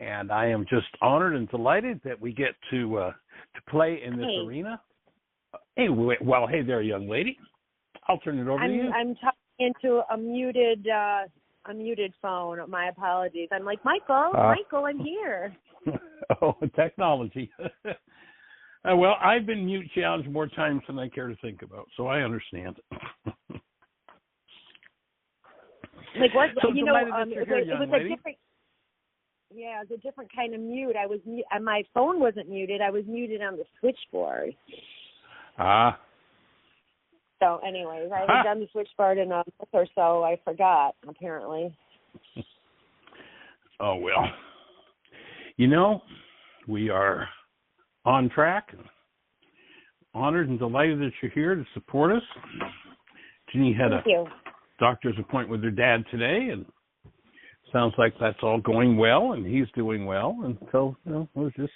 and I am just honored and delighted that we get to play in this arena. Hey, well, hey there, young lady. I'll turn it over to you. I'm talking into a muted phone. My apologies. I'm like, Michael, I'm here. Oh, technology. Well, I've been mute challenged more times than I care to think about, so I understand. Like what? So you know, it was a different. Yeah, it was a different kind of mute. I was my phone wasn't muted. I was muted on the switchboard. Ah. So, anyways, I was on the switchboard in a month or so. I forgot, apparently. Oh well. You know, we are on track. Honored and delighted that you're here to support us. Jeanie had Thank you. Doctor's appointment with her dad today, and sounds like that's all going well, and he's doing well, and so we're just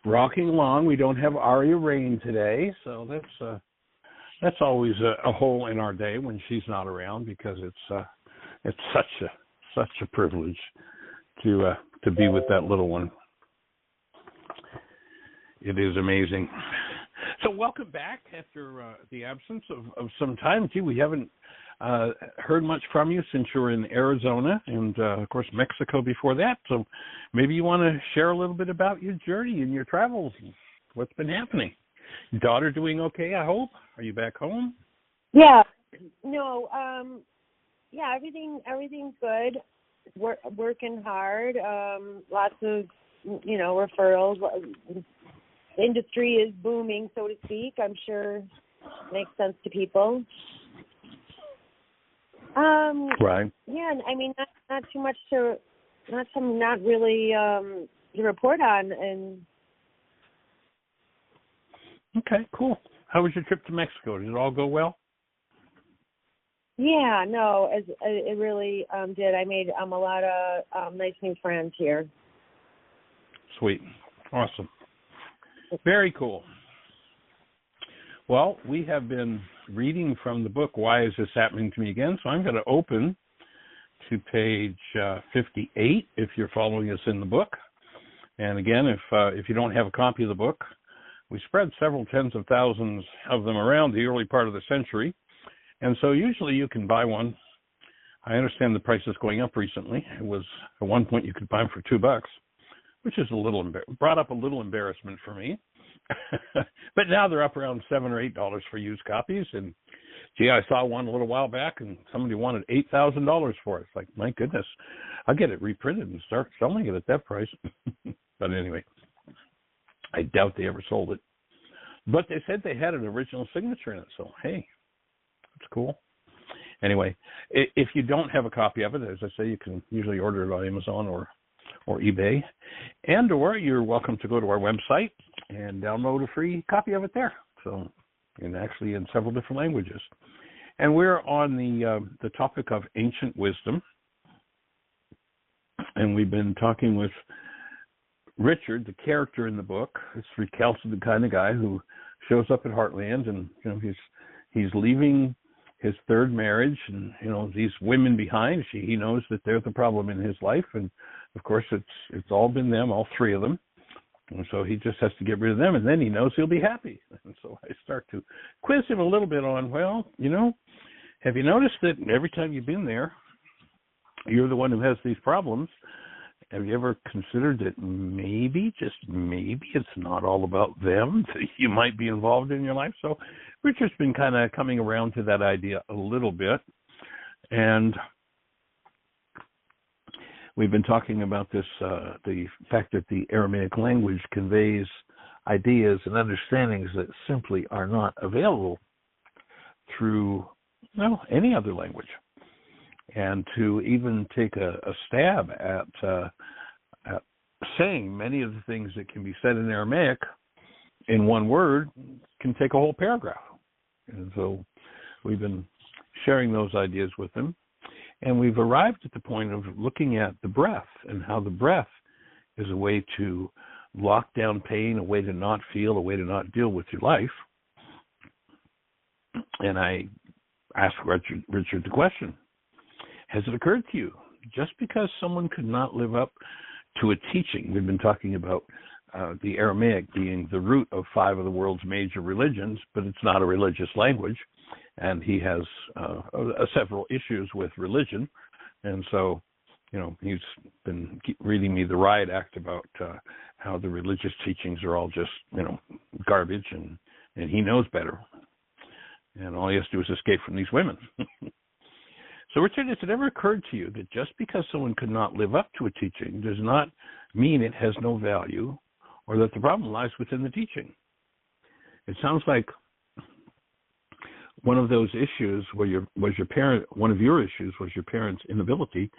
rocking along. We don't have Aria Rain today, so that's always a hole in our day when she's not around, because it's such a privilege to be with that little one. It is amazing. So welcome back after the absence of some time. Gee, we haven't heard much from you since you were in Arizona and, of course, Mexico before that. So maybe you want to share a little bit about your journey and your travels and what's been happening. Your daughter doing okay, I hope? Are you back home? Yeah. No. Yeah. Everything's good. Working hard. Lots of referrals. The industry is booming, so to speak. I'm sure makes sense to people. Right. Yeah, I mean, not too much not really to report on. And okay, cool. How was your trip to Mexico? Did it all go well? Yeah, no, it really did. I made a lot of nice new friends here. Sweet. Awesome. Very cool. Well, we have been reading from the book, Why Is This Happening to Me Again? So I'm going to open to page 58 if you're following us in the book. And again, if you don't have a copy of the book, we spread several tens of thousands of them around the early part of the century. And so usually you can buy one. I understand the price is going up recently. It was at one point you could buy them for $2. Which is brought up a little embarrassment for me. But now they're up around $7 or $8 for used copies. And gee, I saw one a little while back, and somebody wanted $8,000 for it. It's like, my goodness, I'll get it reprinted and start selling it at that price. But anyway, I doubt they ever sold it. But they said they had an original signature in it, so hey, that's cool. Anyway, if you don't have a copy of it, as I say, you can usually order it on Amazon or eBay, or you're welcome to go to our website and download a free copy of it there. So, and actually in several different languages. And we're on the topic of ancient wisdom, and we've been talking with Richard, the character in the book. It's recounts the kind of guy who shows up at Heartland, and he's leaving his third marriage, and these women behind. He knows that they're the problem in his life, and of course it's all been them, all three of them, and so he just has to get rid of them, and then he knows he'll be happy. And so I start to quiz him a little bit on, have you noticed that every time you've been there, you're the one who has these problems? Have you ever considered that maybe, just maybe, it's not all about them, that you might be involved in your life? So Richard's been kind of coming around to that idea a little bit. And we've been talking about this, the fact that the Aramaic language conveys ideas and understandings that simply are not available through, any other language. And to even take a stab at saying many of the things that can be said in Aramaic in one word can take a whole paragraph. And so we've been sharing those ideas with them. And we've arrived at the point of looking at the breath and how the breath is a way to lock down pain, a way to not feel, a way to not deal with your life. And I asked Richard the question, has it occurred to you just because someone could not live up to a teaching, we've been talking about the Aramaic being the root of 5 of the world's major religions, but it's not a religious language, and he has several issues with religion, and so, he's been reading me the riot act about how the religious teachings are all just, garbage, and he knows better, and all he has to do is escape from these women. So, Richard, has it ever occurred to you that just because someone could not live up to a teaching does not mean it has no value, or that the problem lies within the teaching? It sounds like one of those issues one of your issues was your parents' inability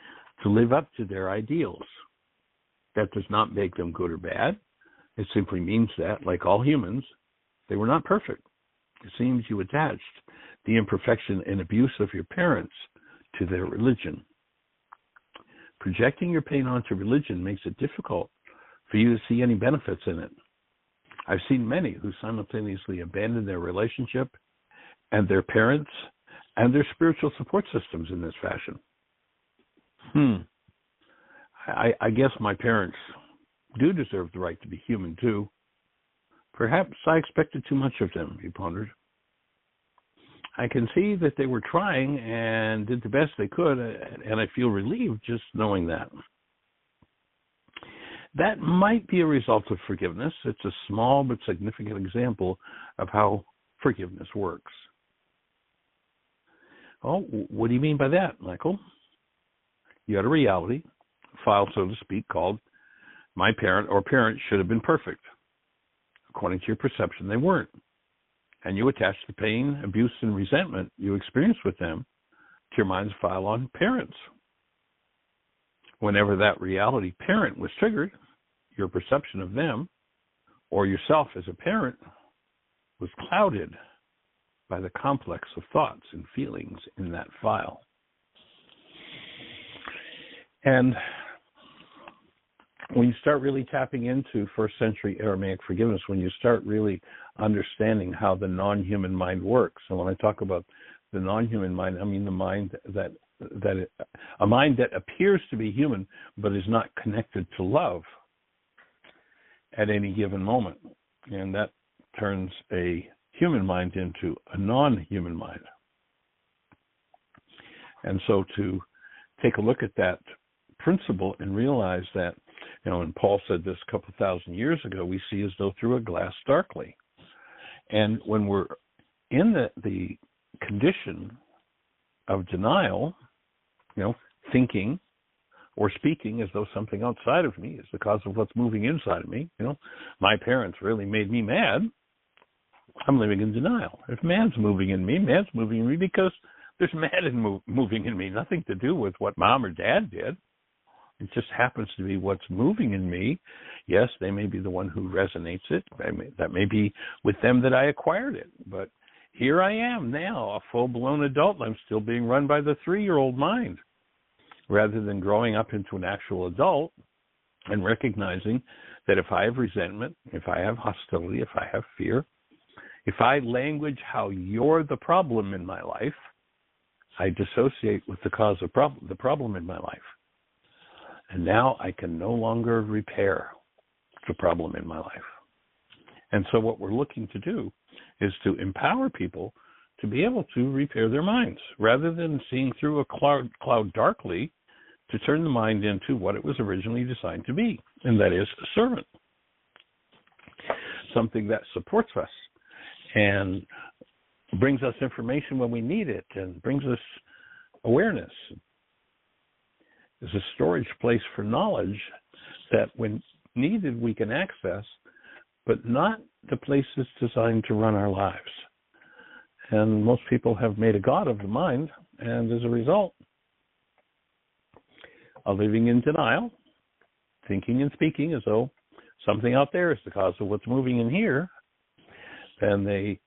to live up to their ideals. That does not make them good or bad. It simply means that, like all humans, they were not perfect. It seems you attached the imperfection and abuse of your parents to their religion. Projecting your pain onto religion makes it difficult for you to see any benefits in it. I've seen many who simultaneously abandon their relationship and their parents and their spiritual support systems in this fashion. I guess my parents do deserve the right to be human too. Perhaps I expected too much of them, he pondered. I can see that they were trying and did the best they could, and I feel relieved just knowing that. That might be a result of forgiveness. It's a small but significant example of how forgiveness works. Oh, what do you mean by that, Michael? You had a reality file, so to speak, called my parent or parents should have been perfect. According to your perception, they weren't. And you attached the pain, abuse, and resentment you experienced with them to your mind's file on parents. Whenever that reality parent was triggered, your perception of them or yourself as a parent was clouded by the complex of thoughts and feelings in that file. And when you start really tapping into first century Aramaic forgiveness, when you start really understanding how the non-human mind works, and when I talk about the non-human mind, I mean the mind a mind that appears to be human but is not connected to love at any given moment, and that turns a human mind into a non-human mind. And so to take a look at that principle and realize that, and Paul said this a couple thousand years ago, we see as though through a glass darkly. And when we're in the condition of denial, thinking or speaking as though something outside of me is the cause of what's moving inside of me, my parents really made me mad, I'm living in denial. If man's moving in me because there's mad moving in me, nothing to do with what mom or dad did. It just happens to be what's moving in me. Yes, they may be the one who resonates it. That may be with them that I acquired it. But here I am now, a full-blown adult. I'm still being run by the 3-year-old mind, rather than growing up into an actual adult and recognizing that if I have resentment, if I have hostility, if I have fear, if I language how you're the problem in my life, I dissociate with the cause of the problem in my life. And now I can no longer repair the problem in my life. And so what we're looking to do is to empower people to be able to repair their minds, rather than seeing through a cloud darkly, to turn the mind into what it was originally designed to be, and that is a servant. Something that supports us and brings us information when we need it and brings us awareness. Is a storage place for knowledge that when needed we can access, but not the place it's designed to run our lives. And most people have made a god of the mind, and as a result, are living in denial, thinking and speaking as though something out there is the cause of what's moving in here. Then they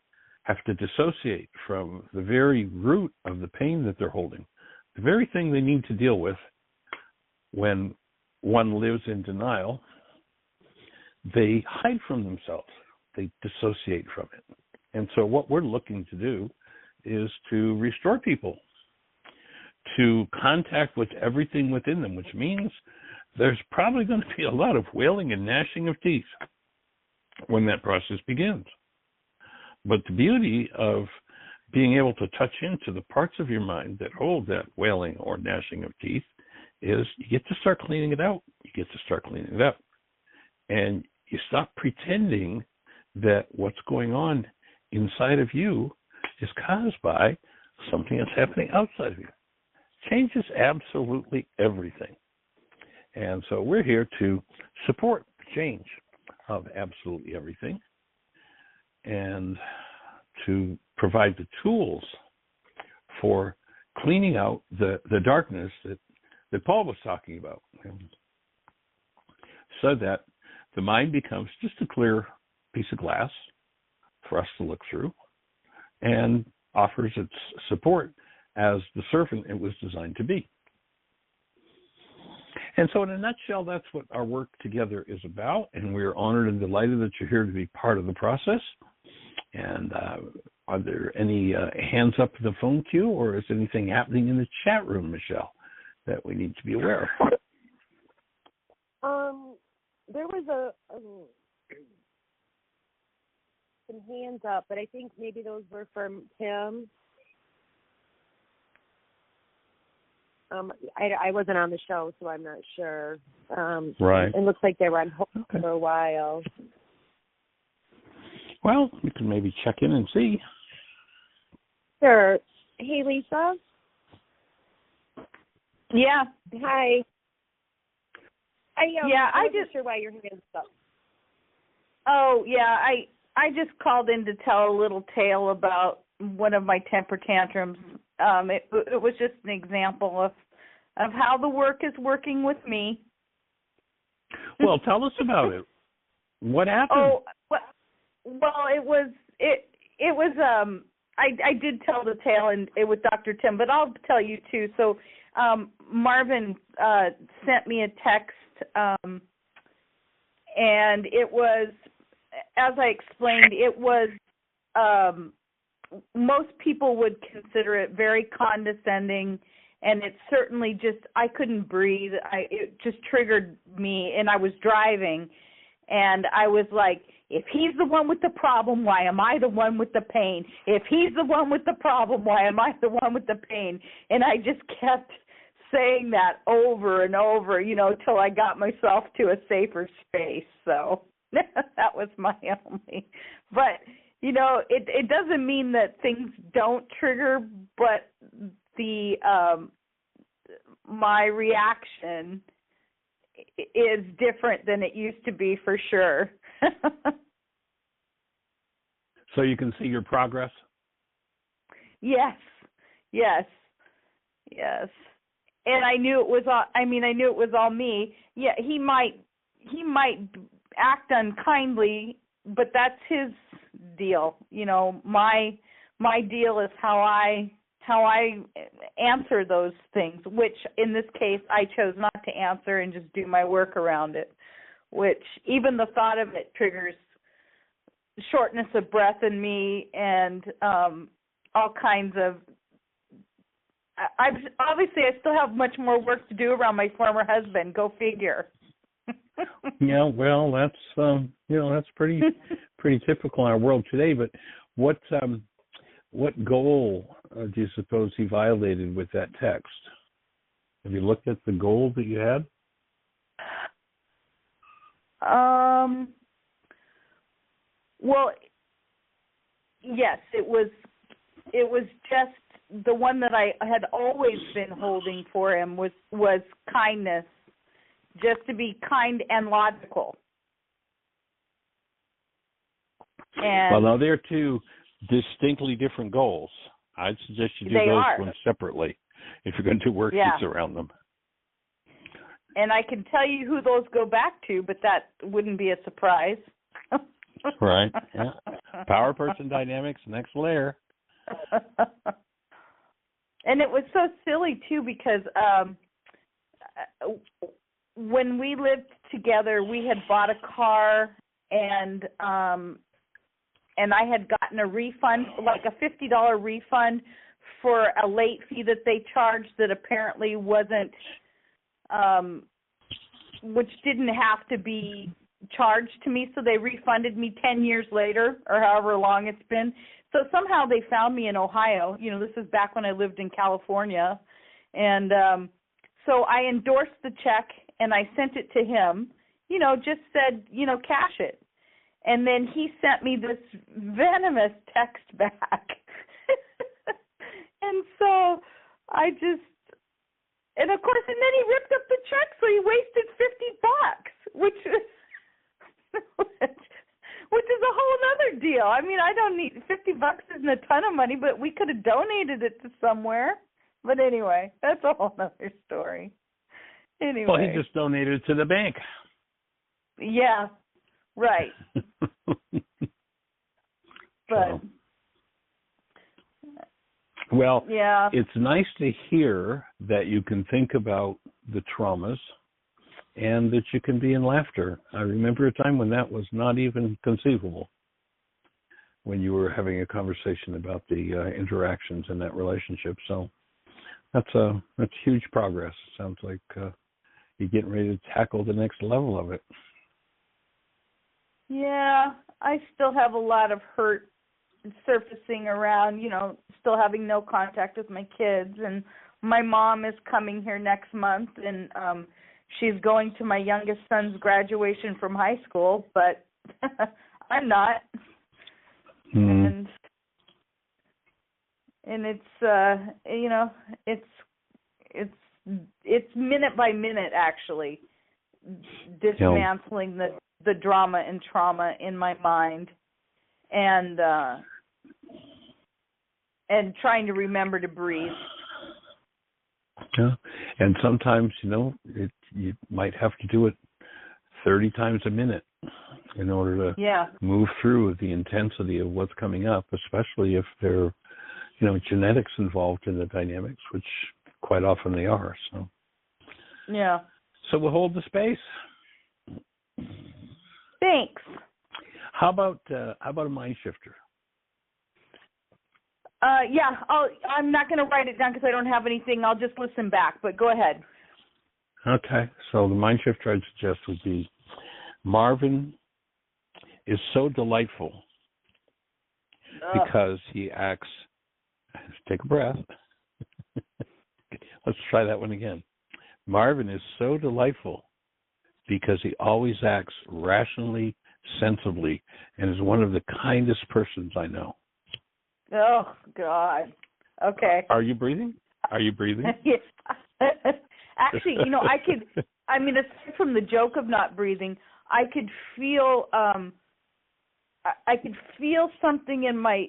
have to dissociate from the very root of the pain that they're holding, the very thing they need to deal with. When one lives in denial, they hide from themselves. They dissociate from it. And so what we're looking to do is to restore people to contact with everything within them, which means there's probably going to be a lot of wailing and gnashing of teeth when that process begins. But the beauty of being able to touch into the parts of your mind that hold that wailing or gnashing of teeth is you get to start cleaning it out. You get to start cleaning it up. And you stop pretending that what's going on inside of you is caused by something that's happening outside of you. Changes absolutely everything. And so we're here to support the change of absolutely everything and to provide the tools for cleaning out the darkness that Paul was talking about, so that the mind becomes just a clear piece of glass for us to look through and offers its support as the servant it was designed to be. And so in a nutshell, that's what our work together is about, and we're honored and delighted that you're here to be part of the process. And are there any hands up in the phone queue, or is anything happening in the chat room, Michelle, that we need to be aware of? There was some hands up, but I think maybe those were from Tim. I wasn't on the show, so I'm not sure. Right. It looks like they were on hold for a while. Well, we can maybe check in and see. Sure. Hey, Lisa. Yeah. Hi. I wasn't just sure why your hands up. Oh, yeah. I just called in to tell a little tale about one of my temper tantrums. It was just an example of how the work is working with me. Well, tell us about it. What happened? Oh, well, it was I did tell the tale and it with Dr. Tim, but I'll tell you too. So Marvin sent me a text, and it was, as I explained, it was most people would consider it very condescending, and it certainly just, I couldn't breathe. It just triggered me, and I was driving, and I was like, if he's the one with the problem, why am I the one with the pain? If he's the one with the problem, why am I the one with the pain? And I just kept saying that over and over, till I got myself to a safer space. So that was my only. But, it doesn't mean that things don't trigger, but the my reaction is different than it used to be, for sure. So you can see your progress? Yes. And I knew it was all me. Yeah, he might act unkindly, but that's his deal. My deal is how I answer those things, which in this case I chose not to answer and just do my work around it, which even the thought of it triggers shortness of breath in me and all kinds of. I still have much more work to do around my former husband. Go figure. Yeah, well, that's pretty typical in our world today. But what goal do you suppose he violated with that text? Have you looked at the goal that you had? Well, yes, it was just the one that I had always been holding for him was kindness, just to be kind and logical. And well, now they're two distinctly different goals. I'd suggest you do those ones separately if you're going to do worksheets around them. And I can tell you who those go back to, but that wouldn't be a surprise. Right. Yeah. Power person dynamics, next layer. And it was so silly too, because when we lived together, we had bought a car, and I had gotten a refund, like a $50 refund for a late fee that they charged that apparently wasn't, which didn't have to be charged to me, so they refunded me 10 years later, or however long it's been. So somehow they found me in Ohio. This is back when I lived in California. And so I endorsed the check, and I sent it to him, just said, cash it. And then he sent me this venomous text back. And so and of course, and then he ripped up the check, so he wasted $50, which is a whole other deal. I mean, I don't need $50 isn't a ton of money, but we could have donated it to somewhere. But anyway, that's a whole other story. Anyway. Well, he just donated it to the bank. Yeah, right. But well, yeah, it's nice to hear that you can think about the traumas and that you can be in laughter. I remember a time when that was not even conceivable, when you were having a conversation about the interactions in that relationship. So that's huge progress. Sounds like you're getting ready to tackle the next level of it. Yeah, I still have a lot of hurt surfacing around, still having no contact with my kids. And my mom is coming here next month, and she's going to my youngest son's graduation from high school, but I'm not. Mm. And it's it's minute by minute, actually, dismantling the drama and trauma in my mind, and trying to remember to breathe. Yeah, and sometimes you might have to do it 30 times a minute in order to move through the intensity of what's coming up, especially if there are genetics involved in the dynamics, which quite often they are. So yeah. So we'll hold the space. Thanks. How about a mind shifter? Yeah, I'm not going to write it down because I don't have anything. I'll just listen back, but go ahead. Okay, so the mind shifter I'd suggest would be Marvin is so delightful because he acts, take a breath. Let's try that one again. Marvin is so delightful because he always acts rationally, sensibly, and is one of the kindest persons I know. Oh, God. Okay. Are you breathing? Yes. Actually, aside from the joke of not breathing, I could feel something in my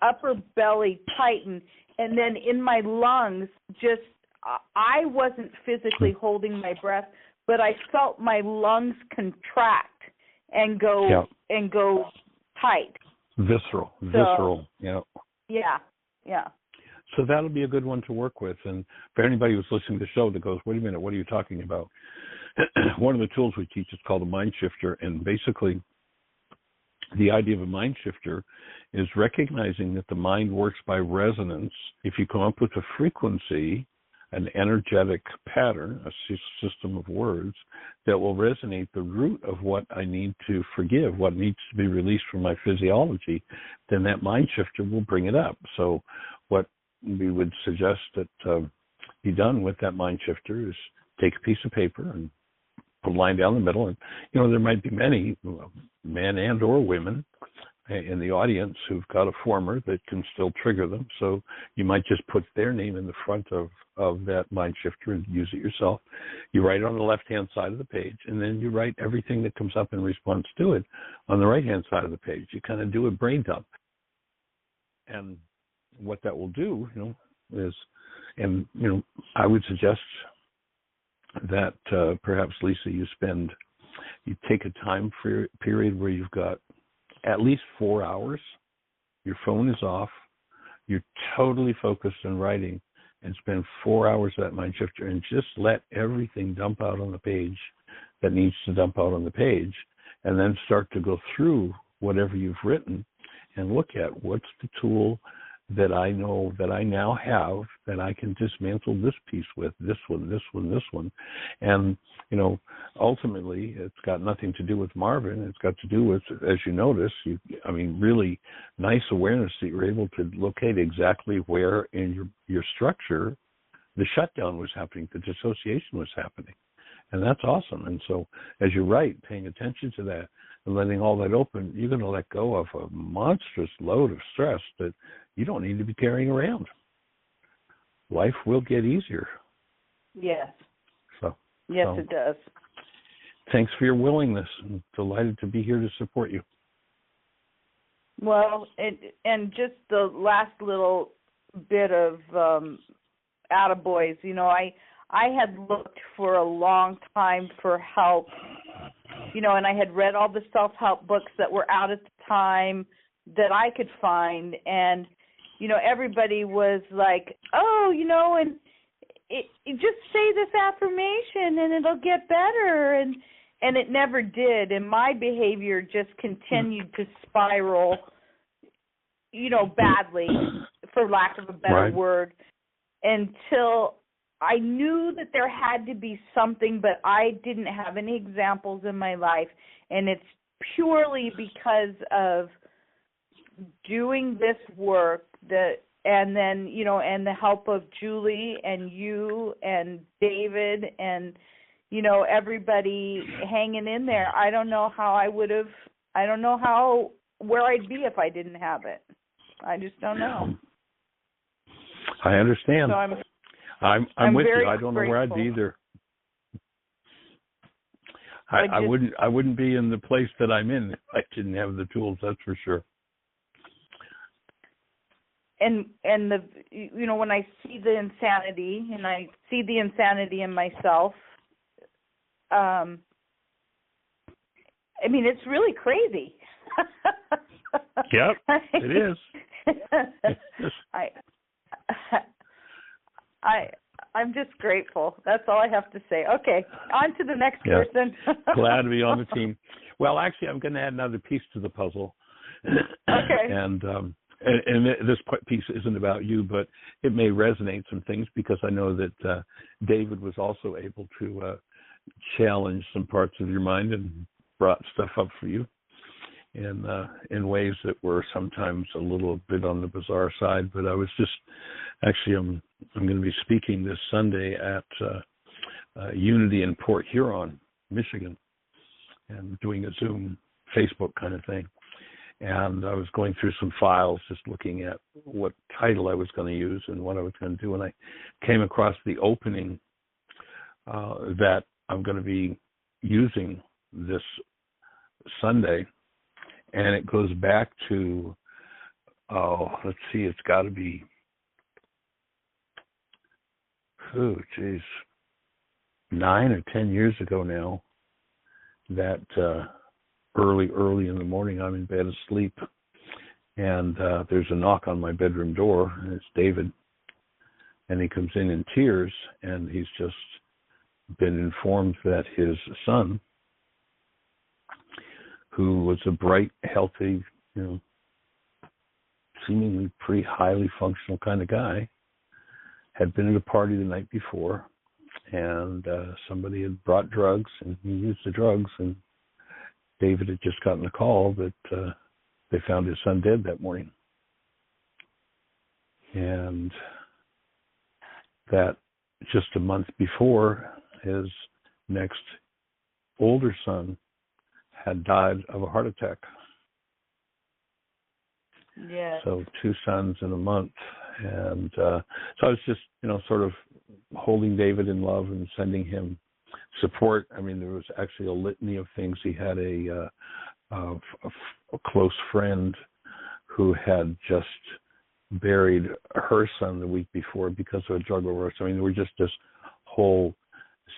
upper belly tighten, and then in my lungs, just I wasn't physically holding my breath, but I felt my lungs contract and go tight. Visceral. Yeah. Yeah. So that'll be a good one to work with. And for anybody who's listening to the show that goes, wait a minute, what are you talking about? One of the tools we teach is called a mind shifter. And basically, the idea of a mind shifter is recognizing that the mind works by resonance. If you come up with a frequency, an energetic pattern, a system of words that will resonate the root of what I need to forgive, what needs to be released from my physiology, then that mind shifter will bring it up. So what we would suggest that be done with that mind shifter is take a piece of paper and put a line down the middle. And, there might be many men and or women in the audience who've got a former that can still trigger them. So you might just put their name in the front of that mind shifter and use it yourself. You write it on the left-hand side of the page, and then you write everything that comes up in response to it on the right-hand side of the page. You kind of do a brain dump. And what that will do, is, I would suggest that perhaps, Lisa, you take a time period where you've got at least 4 hours, your phone is off, you're totally focused on writing, and spend 4 hours of that mind shifter and just let everything dump out on the page that needs to dump out on the page, and then start to go through whatever you've written and look at what's the tool that I know that I now have that I can dismantle this piece with, this one. And, ultimately it's got nothing to do with Marvin. It's got to do with, as you notice, really nice awareness that you're able to locate exactly where in your structure the shutdown was happening, the dissociation was happening. And that's awesome. And so, as you're right, paying attention to that and letting all that open, you're going to let go of a monstrous load of stress that you don't need to be carrying around. Life will get easier. Yes. Yes, it does. Thanks for your willingness. I'm delighted to be here to support you. Well, and just the last little bit of attaboys, I had looked for a long time for help, and I had read all the self-help books that were out at the time that I could find, and, everybody was like, and it just say this affirmation and it'll get better, and it never did, and my behavior just continued to spiral, badly, for lack of a better word, until I knew that there had to be something, but I didn't have any examples in my life, and it's purely because of doing this work and then, and the help of Julie and you and David and, everybody hanging in there. I don't know where I'd be if I didn't have it. I just don't know. I understand. So I'm with you. I grateful. don't know where I'd be either. I wouldn't be in the place that I'm in if I didn't have the tools, that's for sure. And the when I see the insanity and I see the insanity in myself, it's really crazy. Yep, it is. I'm just grateful. That's all I have to say. Okay, on to the next person. Glad to be on the team. Well, actually, I'm going to add another piece to the puzzle. Okay. And this piece isn't about you, but it may resonate some things because I know that David was also able to challenge some parts of your mind and brought stuff up for you in ways that were sometimes a little bit on the bizarre side. But I was just actually I'm going to be speaking this Sunday at Unity in Port Huron, Michigan, and doing a Zoom Facebook kind of thing. And I was going through some files, just looking at what title I was going to use and what I was going to do. And I came across the opening that I'm going to be using this Sunday. And it goes back to, let's see, it's got to be, 9 or 10 years ago now, that early in the morning, I'm in bed asleep, and there's a knock on my bedroom door, and it's David, and he comes in tears, and he's just been informed that his son, who was a bright, healthy, seemingly pretty highly functional kind of guy, had been at a party the night before, and somebody had brought drugs, and he used the drugs, and David had just gotten a call that they found his son dead that morning. And that just a month before, his next older son had died of a heart attack. Yeah. So 2 sons in a month. And so I was just, sort of holding David in love and sending him support. I mean, there was actually a litany of things. He had a close friend who had just buried her son the week before because of a drug overdose. I mean, there were just this whole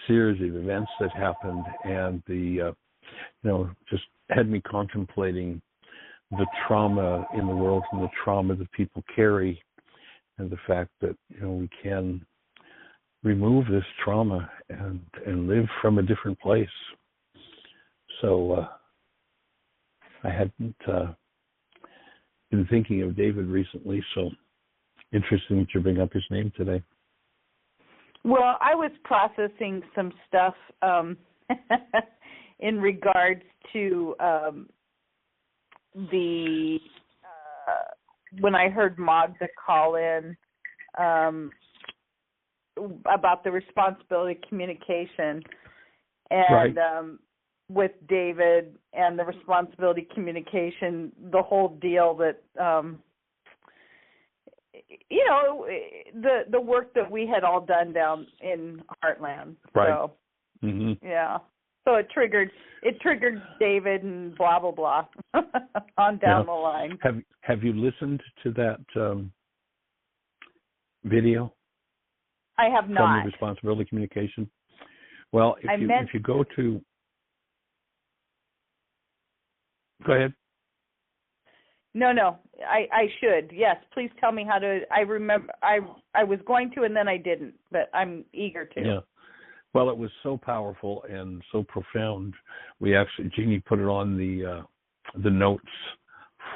series of events that happened, and the just had me contemplating the trauma in the world and the trauma that people carry, and the fact that we can remove this trauma and live from a different place. So I hadn't been thinking of David recently, so interesting that you bring up his name today. Well, I was processing some stuff in regards to the when I heard Magda call in about the responsibility of communication and with David and the responsibility of communication, the whole deal that the work that we had all done down in Heartland. Right. So yeah. So it triggered David and blah blah blah on down the line. Have you listened to that video? I have not. From the responsibility communication. Well, if you go to, go ahead. No, I should. Yes, please tell me how to. I remember I was going to and then I didn't, but I'm eager to. Yeah. Well, it was so powerful and so profound. We actually, Jeanie put it on the notes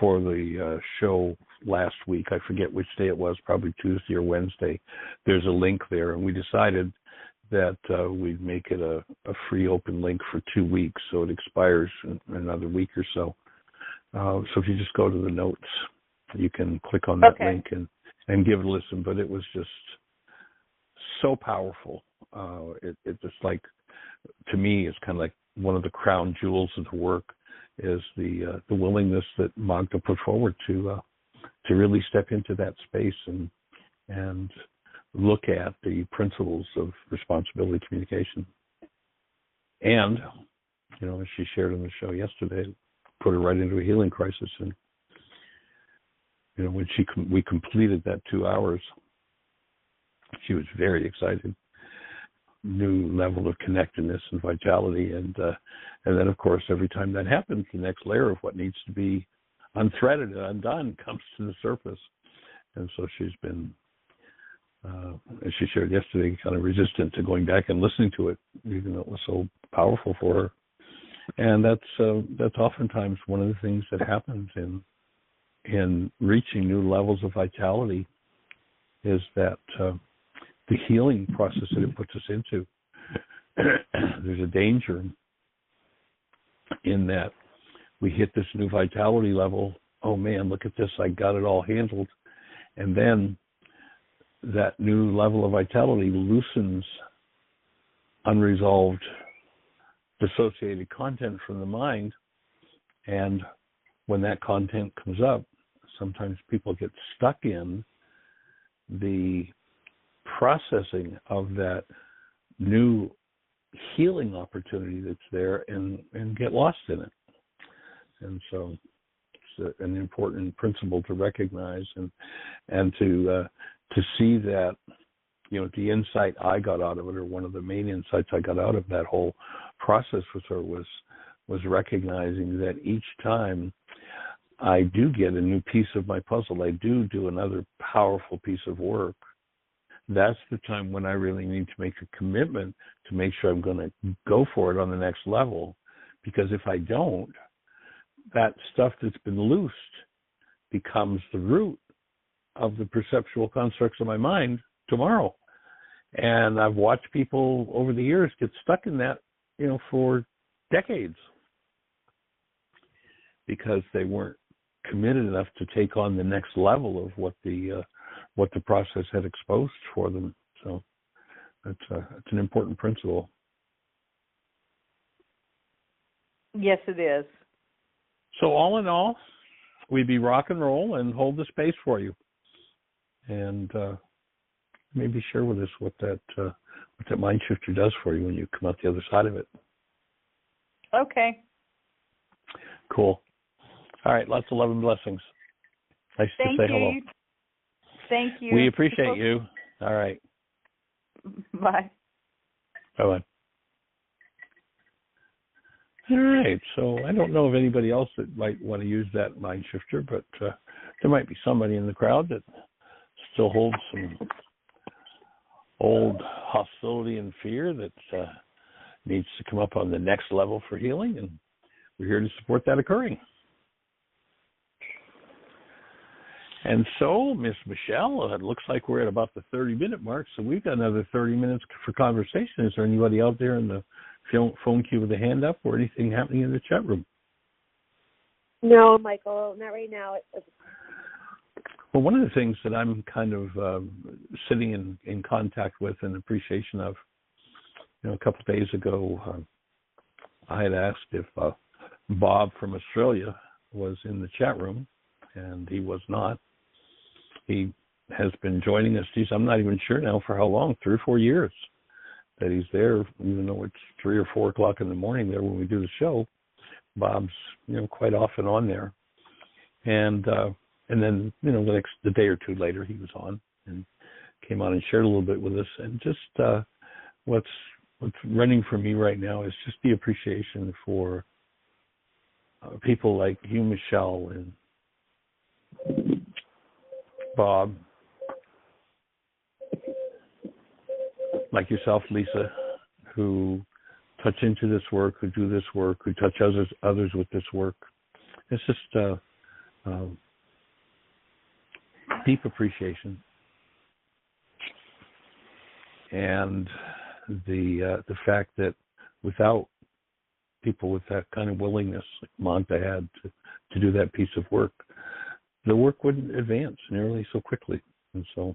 for the show last week. I forget which day it was, probably Tuesday or Wednesday. There's a link there, and we decided that we'd make it a free open link for 2 weeks, so it expires in another week or so. So if you just go to the notes, you can click on that link and give it a listen. But it was just so powerful. It just like, to me, it's kind of like one of the crown jewels of the work is the willingness that Magda put forward to really step into that space and look at the principles of responsibility communication. And, as she shared on the show yesterday, put her right into a healing crisis. And, when we completed that 2 hours, she was very excited. New level of connectedness and vitality. And then, of course, every time that happens, the next layer of what needs to be unthreaded and undone comes to the surface. And so she's been, as she shared yesterday, kind of resistant to going back and listening to it, even though it was so powerful for her. And that's oftentimes one of the things that happens in reaching new levels of vitality is that the healing process that it puts us into. There's a danger in that we hit this new vitality level. Oh man, look at this, I got it all handled. And then that new level of vitality loosens unresolved, dissociated content from the mind. And when that content comes up, sometimes people get stuck in the processing of that new healing opportunity that's there and get lost in it. And so it's an important principle to recognize and to see that, the insight I got out of it, or one of the main insights I got out of that whole process with her was recognizing that each time I do get a new piece of my puzzle, I do another powerful piece of work, that's the time when I really need to make a commitment to make sure I'm going to go for it on the next level. Because if I don't, that stuff that's been loosed becomes the root of the perceptual constructs of my mind tomorrow. And I've watched people over the years get stuck in that, for decades because they weren't committed enough to take on the next level of what the process had exposed for them. So it's an important principle. Yes, it is. So all in all, we'd be rock and roll and hold the space for you. And maybe share with us what that mind shifter does for you when you come out the other side of it. Okay. Cool. All right. Lots of love and blessings. Nice to say hello. Thank you. We appreciate you. All right. Bye. Bye-bye. All right. So I don't know of anybody else that might want to use that mind shifter, but there might be somebody in the crowd that still holds some old hostility and fear that needs to come up on the next level for healing, and we're here to support that occurring. And so, Miss Michelle, it looks like we're at about the 30-minute mark, so we've got another 30 minutes for conversation. Is there anybody out there in the phone queue with a hand up or anything happening in the chat room? No, Michael, not right now. Well, one of the things that I'm kind of sitting in contact with and appreciation of, a couple of days ago, I had asked if Bob from Australia was in the chat room, and he was not. He has been joining us. I'm not even sure now for how long, 3 or 4 years that he's there, even though it's 3 or 4 o'clock in the morning there when we do the show. Bob's, quite often on there. And then, the day or two later he was on and came on and shared a little bit with us. And just what's running for me right now is just the appreciation for people like you, Michelle, and Bob, like yourself, Lisa, who touch into this work, who do this work, who touch others with this work. It's just deep appreciation, and the fact that without people with that kind of willingness, like Magda had to do that piece of work, the work wouldn't advance nearly so quickly. And so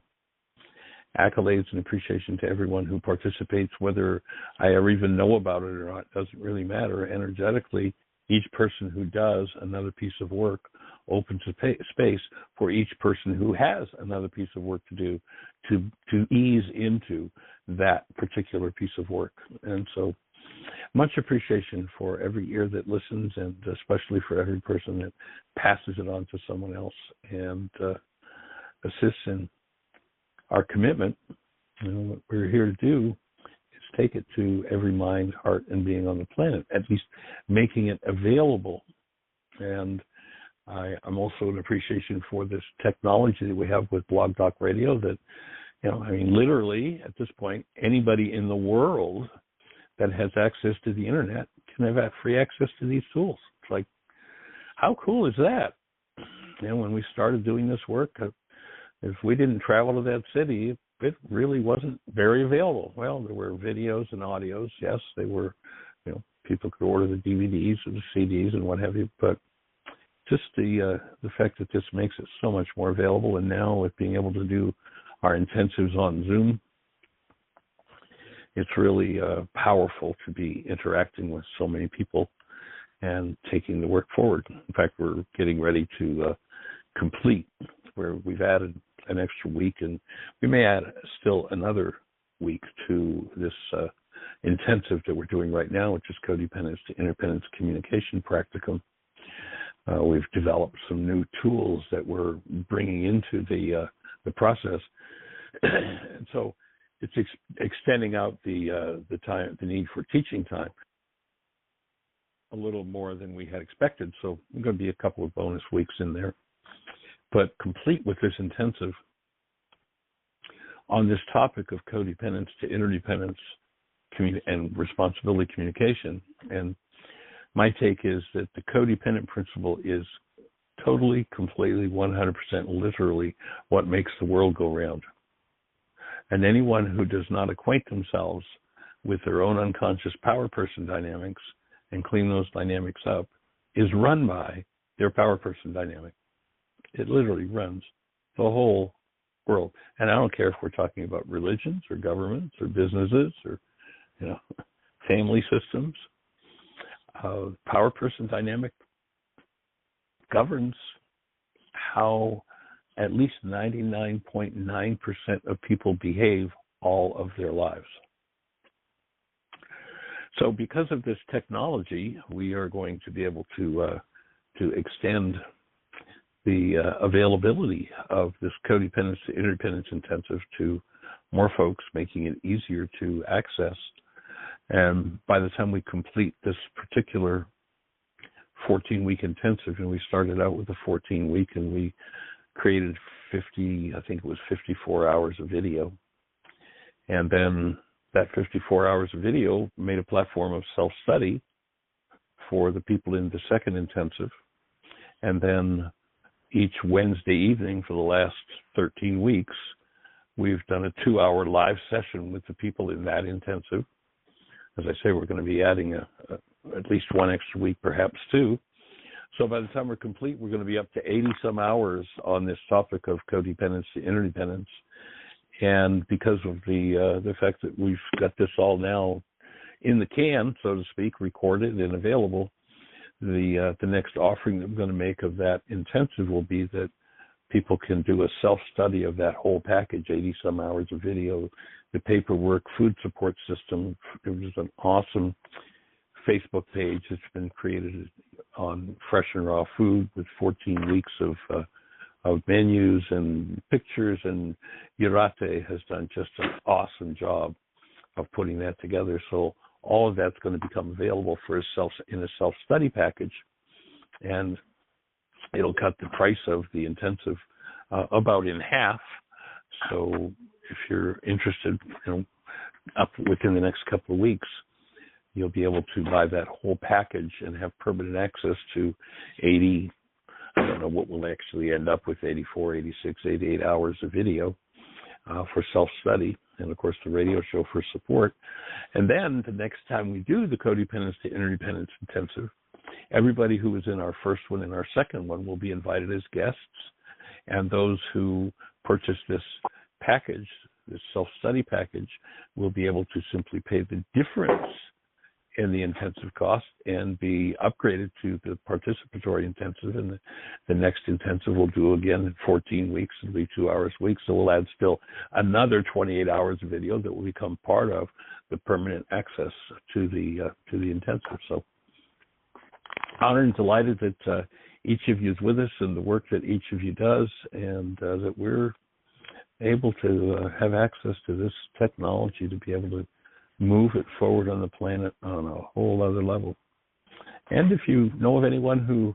accolades and appreciation to everyone who participates, whether I ever even know about it or not, doesn't really matter. Energetically, each person who does another piece of work opens a space for each person who has another piece of work to do to ease into that particular piece of work. And so much appreciation for every ear that listens, and especially for every person that passes it on to someone else and assists in our commitment. What we're here to do is take it to every mind, heart, and being on the planet, at least making it available. And I'm also an appreciation for this technology that we have with Blog Talk Radio that, literally at this point, anybody in the world that has access to the internet can have free access to these tools. It's like, how cool is that? When we started doing this work, if we didn't travel to that city, it really wasn't very available. Well, there were videos and audios. Yes, they were, people could order the DVDs or the CDs and what have you, but just the fact that this makes it so much more available. And now with being able to do our intensives on Zoom, it's really powerful to be interacting with so many people and taking the work forward. In fact, we're getting ready to complete, where we've added an extra week, and we may add still another week to this intensive that we're doing right now, which is Codependence to Interdependence Communication Practicum. We've developed some new tools that we're bringing into the process, and so it's extending out the time, the need for teaching time, a little more than we had expected. So there's going to be a couple of bonus weeks in there. But complete with this intensive on this topic of codependence to interdependence and responsibility communication. And my take is that the codependent principle is totally, completely, 100% literally what makes the world go round. And anyone who does not acquaint themselves with their own unconscious power person dynamics and clean those dynamics up is run by their power person dynamic. It literally runs the whole world. And I don't care if we're talking about religions or governments or businesses or, family systems. Power person dynamic governs how at least 99.9% of people behave all of their lives. So because of this technology, we are going to be able to extend the availability of this codependence to interdependence intensive to more folks, making it easier to access. And by the time we complete this particular 14-week intensive, and we started out with a 14-week, and we created 54 hours of video. And then that 54 hours of video made a platform of self-study for the people in the second intensive. And then each Wednesday evening for the last 13 weeks, we've done a 2-hour live session with the people in that intensive. As I say, we're going to be adding at least one extra week, perhaps two. So by the time we're complete, we're going to be up to 80-some hours on this topic of codependency, interdependence. And because of the fact that we've got this all now in the can, so to speak, recorded and available, the next offering that we're going to make of that intensive will be that people can do a self-study of that whole package, 80-some hours of video, the paperwork, food support system. It was an awesome Facebook page that's been created on Fresh and Raw Food with 14 weeks of menus and pictures, and Irate has done just an awesome job of putting that together. So all of that's going to become available in a self-study package, and it'll cut the price of the intensive about in half. So if you're interested, up within the next couple of weeks, you'll be able to buy that whole package and have permanent access to 80, I don't know what we'll actually end up with, 84, 86, 88 hours of video for self-study, and of course the radio show for support. And then the next time we do the Codependence to Interdependence Intensive, everybody who was in our first one and our second one will be invited as guests, and those who purchase this package, this self-study package, will be able to simply pay the difference in the intensive cost and be upgraded to the participatory intensive. And the next intensive we'll do again in 14 weeks. It'll be 2 hours a week. So we'll add still another 28 hours of video that will become part of the permanent access to the intensive. So honored and delighted that each of you is with us and the work that each of you does, and that we're able to have access to this technology to be able to move it forward on the planet on a whole other level. And if you know of anyone who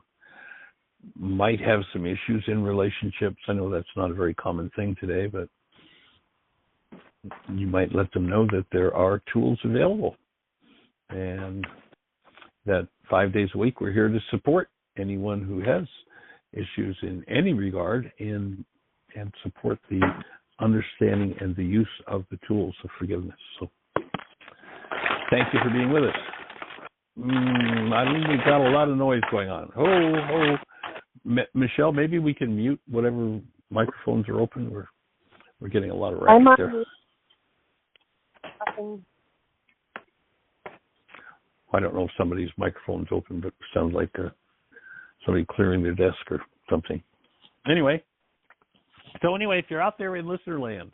might have some issues in relationships, I know that's not a very common thing today, but you might let them know that there are tools available, and that 5 days a week we're here to support anyone who has issues in any regard and support the understanding and the use of the tools of forgiveness. So thank you for being with us. I think we've got a lot of noise going on. Michelle, maybe we can mute whatever microphones are open. We're getting a lot of racket there. I don't know if somebody's microphone's open, but it sounds like somebody clearing their desk or something. Anyway, if you're out there in listener land,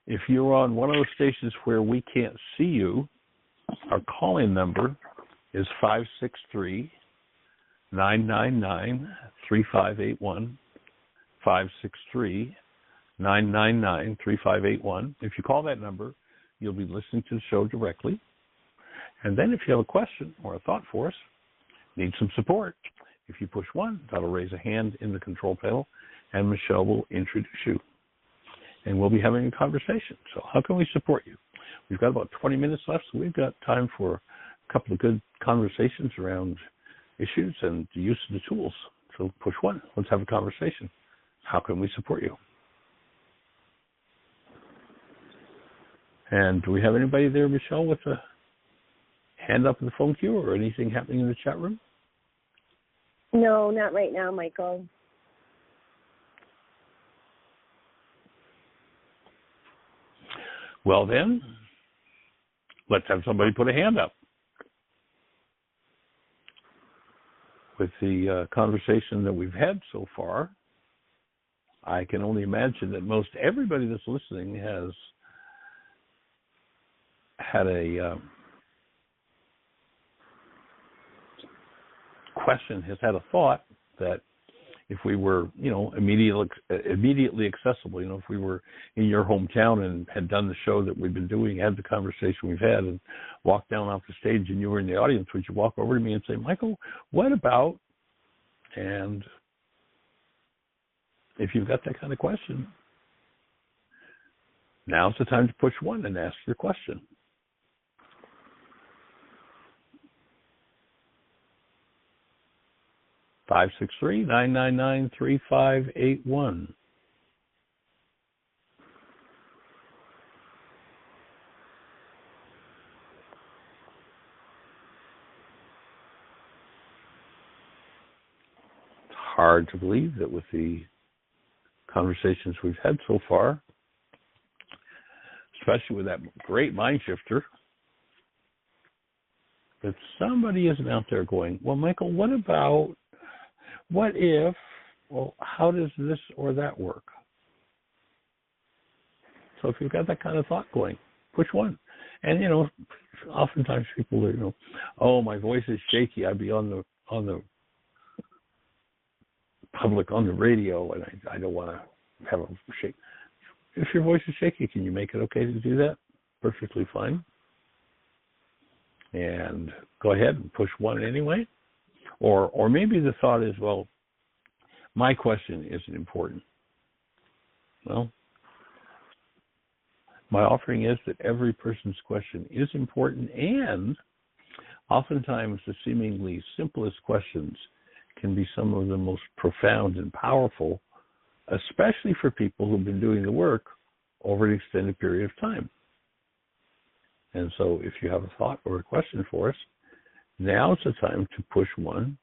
if you're on one of those stations where we can't see you, our call-in number is 563-999-3581, 563-999-3581. If you call that number, you'll be listening to the show directly. And then if you have a question or a thought for us, need some support, if you push 1, that'll raise a hand in the control panel, and Michelle will introduce you. And we'll be having a conversation. So how can we support you? We've got about 20 minutes left, so we've got time for a couple of good conversations around issues and the use of the tools. So push 1. Let's have a conversation. How can we support you? And do we have anybody there, Michelle, with a hand up in the phone queue or anything happening in the chat room? No, not right now, Michael. Well, then, let's have somebody put a hand up. With the conversation that we've had so far, I can only imagine that most everybody that's listening has had a question, has had a thought that if we were, immediately accessible, if we were in your hometown and had done the show that we've been doing, had the conversation we've had, and walked down off the stage and you were in the audience, would you walk over to me and say, Michael, what about? And if you've got that kind of question, now's the time to push 1 and ask your question. 563-999-3581. It's hard to believe that with the conversations we've had so far, especially with that great mind shifter, that somebody isn't out there going, well, Michael, what if, well, how does this or that work? So if you've got that kind of thought going, push one. And, oftentimes people are, oh, my voice is shaky. I'd be on the public, on the radio, and I don't want to have a shake. If your voice is shaky, can you make it okay to do that? Perfectly fine. And go ahead and push one anyway. Or maybe the thought is, well, my question isn't important. Well, my offering is that every person's question is important, and oftentimes the seemingly simplest questions can be some of the most profound and powerful, especially for people who've been doing the work over an extended period of time. And so if you have a thought or a question for us, now's the time to push one.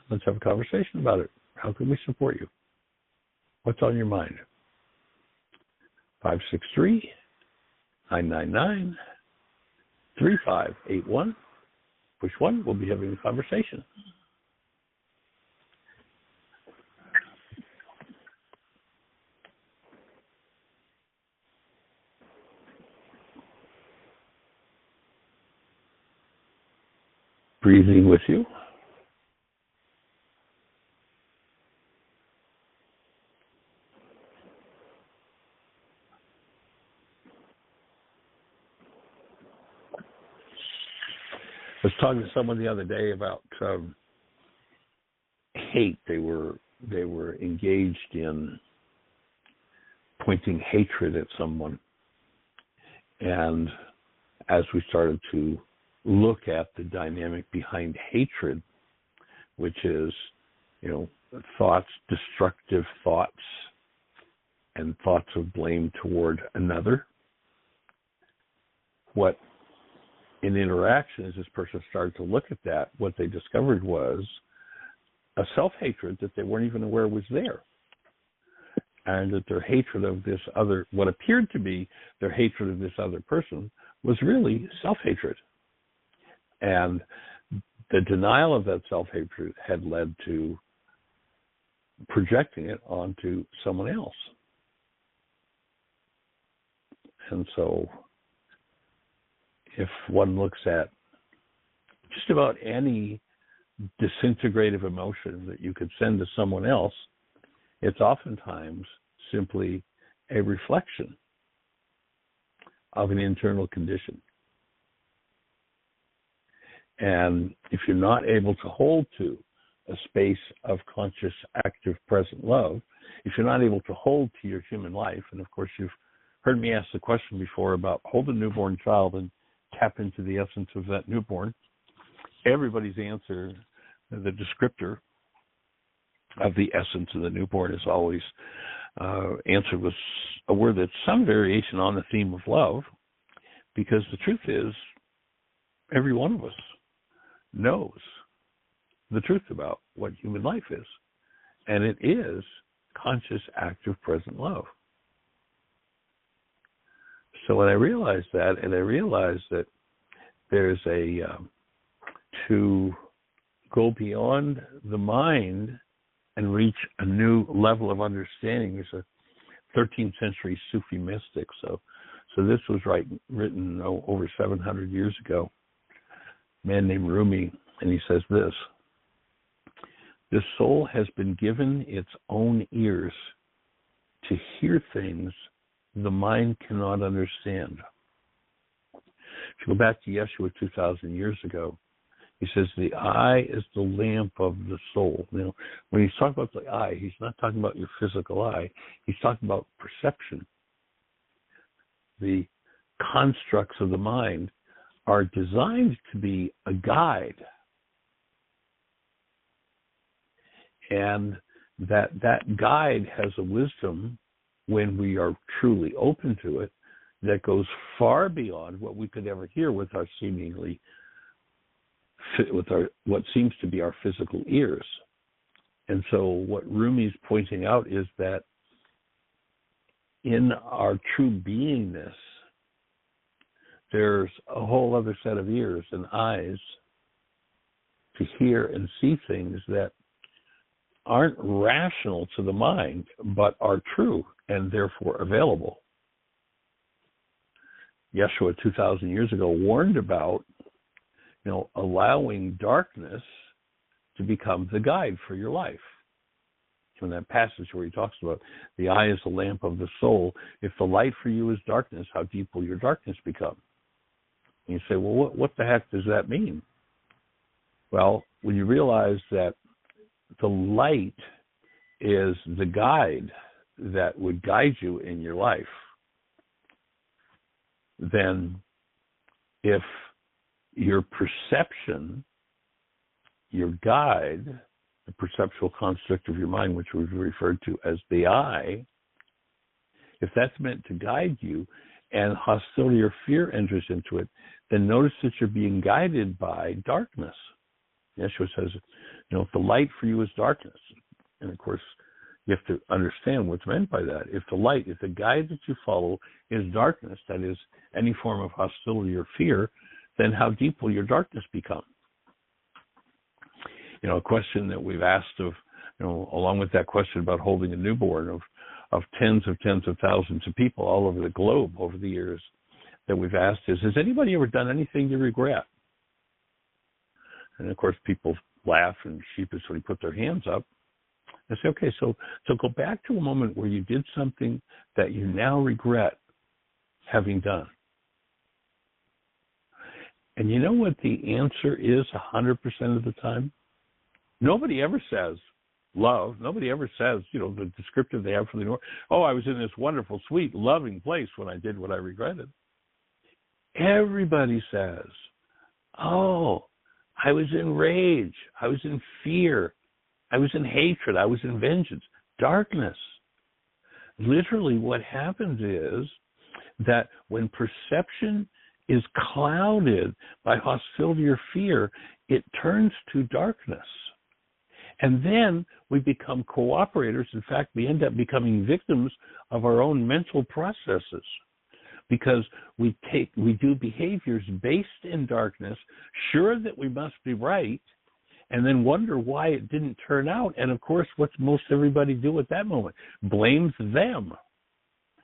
Let's have a conversation about it. How can we support you? What's on your mind? 563-999-3581. Push one. We'll be having a conversation. Breathing with you. I was talking to someone the other day about hate. They were engaged in pointing hatred at someone, and as we started to look at the dynamic behind hatred, which is, thoughts, destructive thoughts, and thoughts of blame toward another. What in interaction, as this person started to look at that, what they discovered was a self-hatred that they weren't even aware was there. And that their hatred of this other, what appeared to be their hatred of this other person, was really self-hatred. And the denial of that self-hatred had led to projecting it onto someone else. And so if one looks at just about any disintegrative emotion that you could send to someone else, it's oftentimes simply a reflection of an internal condition. And if you're not able to hold to a space of conscious, active, present love, if you're not able to hold to your human life, and of course you've heard me ask the question before about hold a newborn child and tap into the essence of that newborn, everybody's answer, the descriptor of the essence of the newborn is always answered with a word that's some variation on the theme of love, because the truth is every one of us knows the truth about what human life is, and it is conscious, active, present love. So when I realized that, and I realized that there's to go beyond the mind and reach a new level of understanding. There's a 13th century Sufi mystic. So this was written over 700 years ago. A man named Rumi, and he says this: the soul has been given its own ears to hear things the mind cannot understand. If you go back to Yeshua 2,000 years ago, he says the eye is the lamp of the soul. Now, when he's talking about the eye, he's not talking about your physical eye. He's talking about perception. The constructs of the mind are designed to be a guide. And that guide has a wisdom when we are truly open to it that goes far beyond what we could ever hear with our what seems to be our physical ears. And so what Rumi's pointing out is that in our true beingness, there's a whole other set of ears and eyes to hear and see things that aren't rational to the mind, but are true and therefore available. Yeshua 2,000 years ago warned about, allowing darkness to become the guide for your life. In that passage where he talks about the eye is the lamp of the soul, if the light for you is darkness, how deep will your darkness become? And you say, well, what the heck does that mean? Well, when you realize that the light is the guide that would guide you in your life, then if your perception, your guide, the perceptual construct of your mind, which we've referred to as the I, if that's meant to guide you and hostility or fear enters into it, then notice that you're being guided by darkness. Yeshua says, if the light for you is darkness, and of course, you have to understand what's meant by that. If the guide that you follow is darkness, that is any form of hostility or fear, then how deep will your darkness become? A question that we've asked of, along with that question about holding a newborn of tens of thousands of people all over the globe over the years that we've asked is, has anybody ever done anything you regret? And of course, people laugh and sheepishly put their hands up. I say, okay, so go back to a moment where you did something that you now regret having done. And you know what the answer is 100% of the time? Nobody ever says love. Nobody ever says, the descriptive they have for the North. Oh, I was in this wonderful, sweet, loving place when I did what I regretted. Everybody says, oh, I was in rage. I was in fear. I was in hatred. I was in vengeance. Darkness. Literally what happens is that when perception is clouded by hostility or fear, it turns to darkness. And then we become cooperators. In fact, we end up becoming victims of our own mental processes because we do behaviors based in darkness, sure that we must be right, and then wonder why it didn't turn out. And of course, what's most everybody do at that moment? Blames them.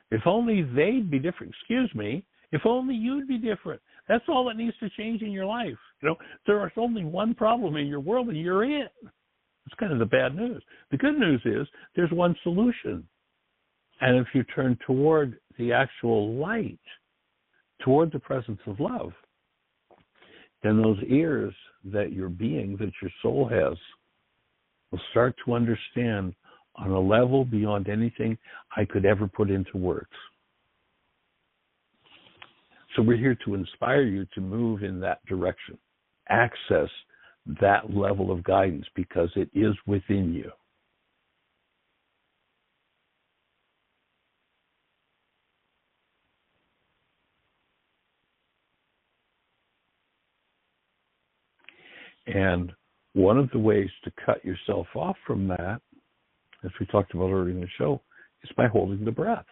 If only they'd be different. Excuse me. If only you'd be different. That's all that needs to change in your life. There is only one problem in your world, and you're it. It's kind of the bad news. The good news is there's one solution. And if you turn toward the actual light, toward the presence of love, then those ears that your being, that your soul has, will start to understand on a level beyond anything I could ever put into words. So we're here to inspire you to move in that direction, access that level of guidance because it is within you. And one of the ways to cut yourself off from that, as we talked about earlier in the show, is by holding the breath.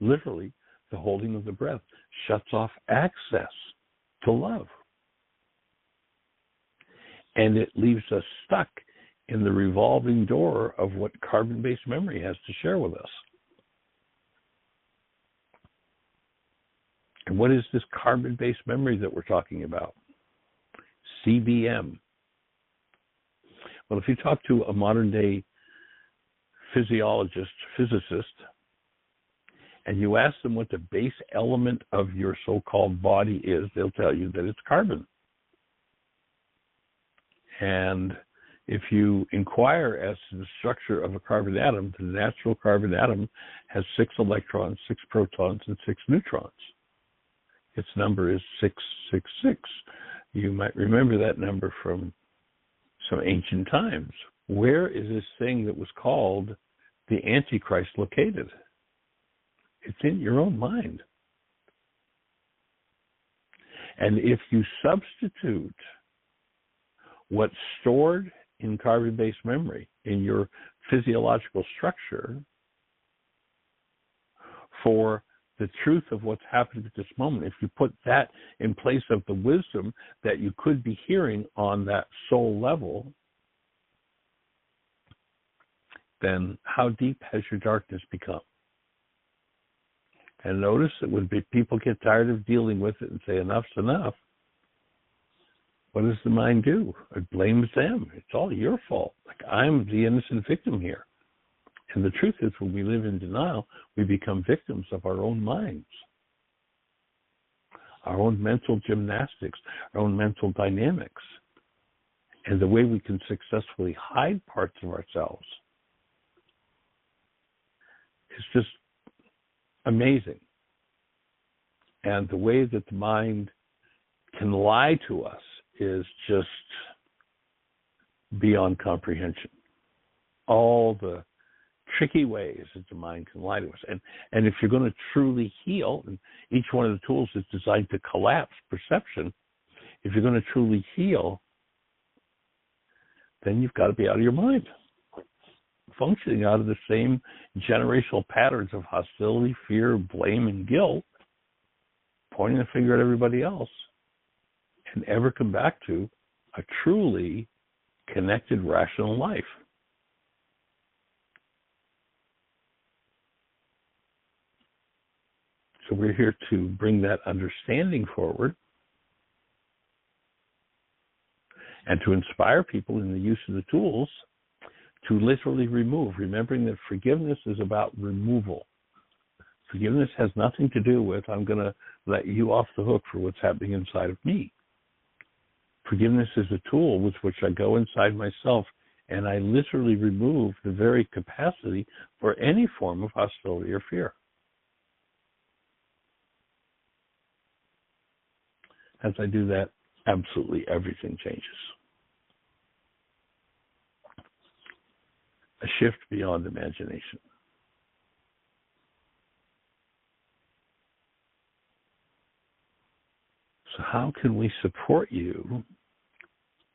Literally, the holding of the breath shuts off access to love. And it leaves us stuck in the revolving door of what carbon-based memory has to share with us. And what is this carbon-based memory that we're talking about? CBM. Well, if you talk to a modern-day physicist, and you ask them what the base element of your so-called body is, they'll tell you that it's carbon. And if you inquire as to the structure of a carbon atom, the natural carbon atom has 6 electrons, 6 protons, and 6 neutrons. Its number is 666. You might remember that number from some ancient times. Where is this thing that was called the Antichrist located? It's in your own mind. And if you substitute what's stored in carbon-based memory in your physiological structure for the truth of what's happening at this moment, if you put that in place of the wisdom that you could be hearing on that soul level, then how deep has your darkness become? And notice that when people get tired of dealing with it and say enough's enough, what does the mind do? It blames them. It's all your fault. Like, I'm the innocent victim here. And the truth is, when we live in denial, we become victims of our own minds, our own mental gymnastics, our own mental dynamics, and the way we can successfully hide parts of ourselves. It's just amazing. And the way that the mind can lie to us is just beyond comprehension. All the tricky ways that the mind can lie to us. And if you're going to truly heal, and each one of the tools is designed to collapse perception, if you're going to truly heal, then you've got to be out of your mind, functioning out of the same generational patterns of hostility, fear, blame, and guilt, pointing the finger at everybody else, and ever come back to a truly connected, rational life. So we're here to bring that understanding forward and to inspire people in the use of the tools to literally remove, remembering that forgiveness is about removal. Forgiveness has nothing to do with, I'm going to let you off the hook for what's happening inside of me. Forgiveness is a tool with which I go inside myself and I literally remove the very capacity for any form of hostility or fear. As I do that, absolutely everything changes. A shift beyond imagination. So how can we support you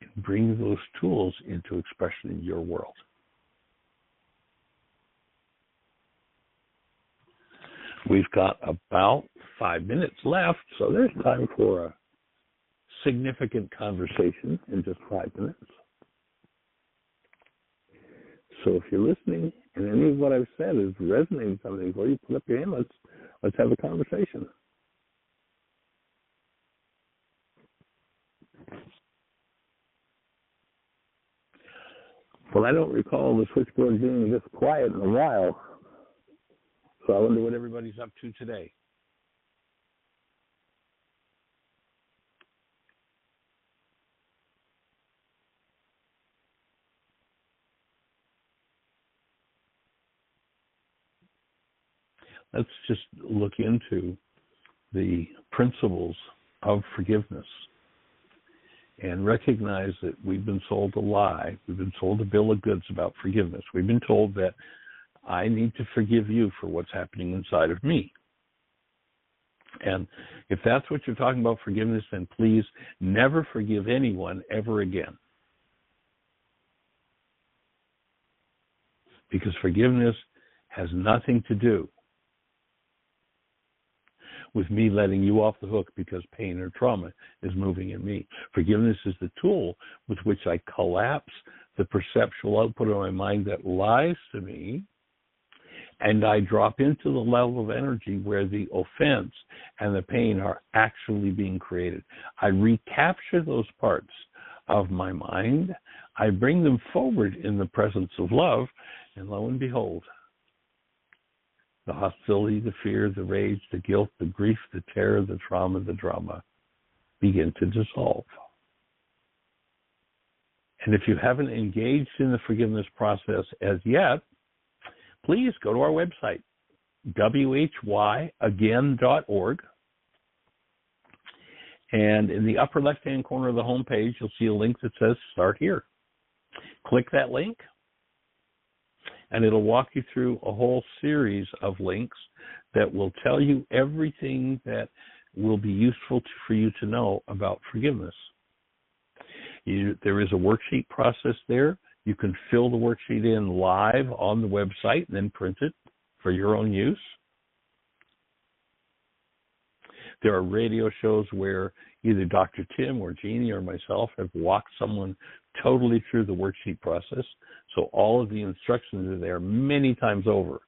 in bringing those tools into expression in your world? We've got about 5 minutes left, so there's time for a significant conversation in just 5 minutes. So if you're listening and any of what I've said is resonating something for you, put up your hand. Let's have a conversation. Well, I don't recall the switchboard being this quiet in a while, so I wonder what everybody's up to today. Let's just look into the principles of forgiveness and recognize that we've been sold a lie. We've been sold a bill of goods about forgiveness. We've been told that I need to forgive you for what's happening inside of me. And if that's what you're talking about, forgiveness, then please never forgive anyone ever again. Because forgiveness has nothing to do with me letting you off the hook because pain or trauma is moving in me. Forgiveness is the tool with which I collapse the perceptual output of my mind that lies to me, and I drop into the level of energy where the offense and the pain are actually being created. I recapture those parts of my mind. I bring them forward in the presence of love, and lo and behold, the hostility, the fear, the rage, the guilt, the grief, the terror, the trauma, the drama begin to dissolve. And if you haven't engaged in the forgiveness process as yet, please go to our website, whyagain.org. And in the upper left-hand corner of the homepage, you'll see a link that says Start Here. Click that link, and it'll walk you through a whole series of links that will tell you everything that will be useful for you to know about forgiveness. There is a worksheet process there. You can fill the worksheet in live on the website and then print it for your own use. There are radio shows where either Dr. Tim or Jeanie or myself have walked someone totally through the worksheet process. So all of the instructions are there many times over.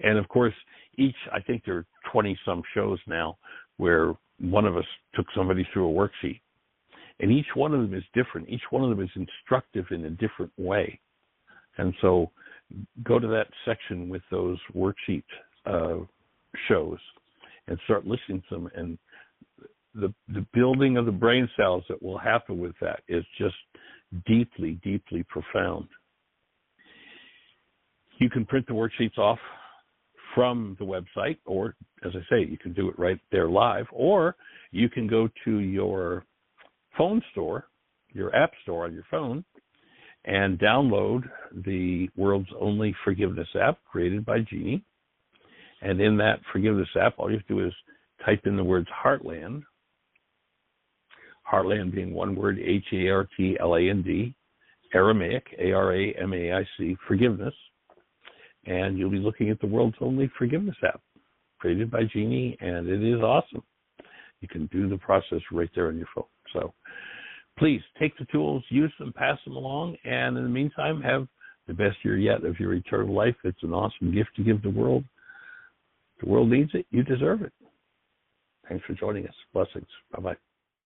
And of course, I think there are 20-some shows now where one of us took somebody through a worksheet. And each one of them is different. Each one of them is instructive in a different way. And so go to that section with those worksheet shows and start listening to them. And the building of the brain cells that will happen with that is just deeply, deeply profound. You can print the worksheets off from the website, or, as I say, you can do it right there live, or you can go to your phone store, your app store on your phone, and download the world's only forgiveness app created by Jeanie. And in that forgiveness app, all you have to do is type in the words Heartland, Heartland being one word, H-A-R-T-L-A-N-D, Aramaic, A-R-A-M-A-I-C, forgiveness, and you'll be looking at the world's only forgiveness app created by Jeanie, and it is awesome. You can do the process right there on your phone. So please take the tools, use them, pass them along, and in the meantime, have the best year yet of your eternal life. It's an awesome gift to give the world. The world needs it. You deserve it. Thanks for joining us. Blessings. Bye-bye.